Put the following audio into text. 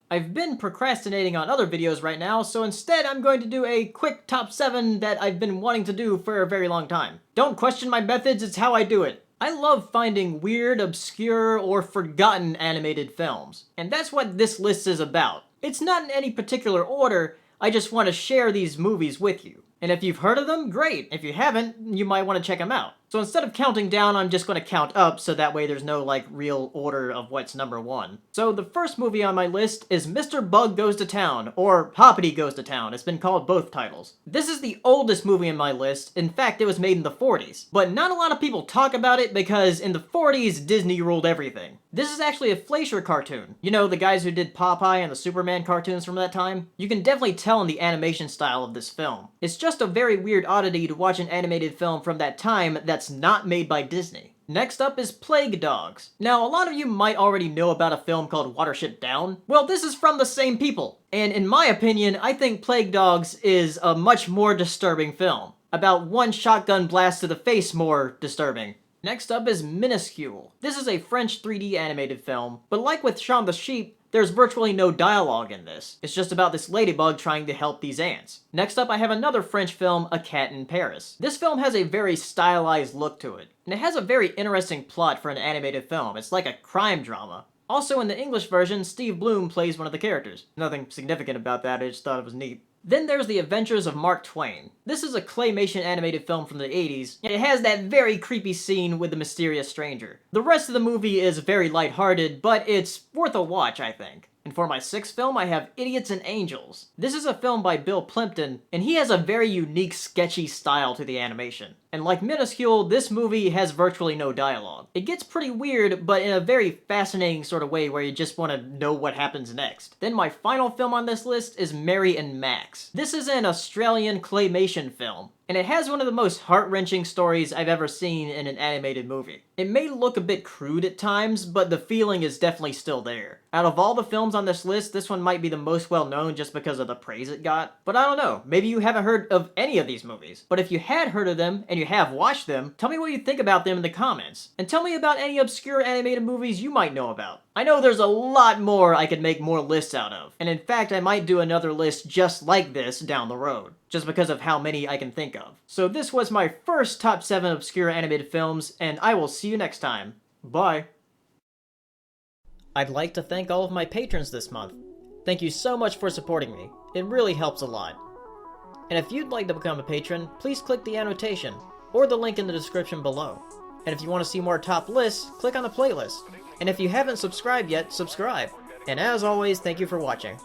I've been procrastinating on other videos right now, so instead I'm going to do a quick top 7 that I've been wanting to do for a very long time. Don't question my methods, it's how I do it. I love finding weird, obscure, or forgotten animated films, and that's what this list is about. It's not in any particular order, I just want to share these movies with you. And if you've heard of them, great. If you haven't, you might want to check them out. So instead of counting down, I'm just going to count up so that way there's no real order of what's number 1. So the first movie on my list is Mr. Bug Goes to Town, or Hoppity Goes to Town. It's been called both titles. This is the oldest movie in my list. In fact, it was made in the 40s. But not a lot of people talk about it because in the 40s, Disney ruled everything. This is actually a Fleischer cartoon. You know, the guys who did Popeye and the Superman cartoons from that time? You can definitely tell in the animation style of this film. It's just a very weird oddity to watch an animated film from that time that's not made by Disney. Next up is Plague Dogs. Now, a lot of you might already know about a film called Watership Down. Well, this is from the same people. And in my opinion, I think Plague Dogs is a much more disturbing film. About one shotgun blast to the face more disturbing. Next up is Minuscule. This is a French 3D animated film, but like with Shaun the Sheep, there's virtually no dialogue in this. It's just about this ladybug trying to help these ants. Next up, I have another French film, A Cat in Paris. This film has a very stylized look to it, and it has a very interesting plot for an animated film. It's like a crime drama. Also, in the English version, Steve Bloom plays one of the characters. Nothing significant about that, I just thought it was neat. Then there's The Adventures of Mark Twain. This is a claymation animated film from the 80s, and it has that very creepy scene with the mysterious stranger. The rest of the movie is very lighthearted, but it's worth a watch, I think. And for my 6th film, I have Idiots and Angels. This is a film by Bill Plimpton, and he has a very unique, sketchy style to the animation. And like Minuscule, this movie has virtually no dialogue. It gets pretty weird, but in a very fascinating sort of way where you just want to know what happens next. Then my final film on this list is Mary and Max. This is an Australian claymation film, and it has one of the most heart-wrenching stories I've ever seen in an animated movie. It may look a bit crude at times, but the feeling is definitely still there. Out of all the films on this list, this one might be the most well-known just because of the praise it got. But I don't know, maybe you haven't heard of any of these movies. But if you had heard of them, and you have watched them, tell me what you think about them in the comments. And tell me about any obscure animated movies you might know about. I know there's a lot more I could make more lists out of. And in fact, I might do another list just like this down the road, just because of how many I can think of. So this was my first top 7 obscure animated films, and I will see you next time. Bye. I'd like to thank all of my patrons this month. Thank you so much for supporting me. It really helps a lot. And if you'd like to become a patron, please click the annotation, or the link in the description below. And if you want to see more top lists, click on the playlist. And if you haven't subscribed yet, subscribe. And as always, thank you for watching.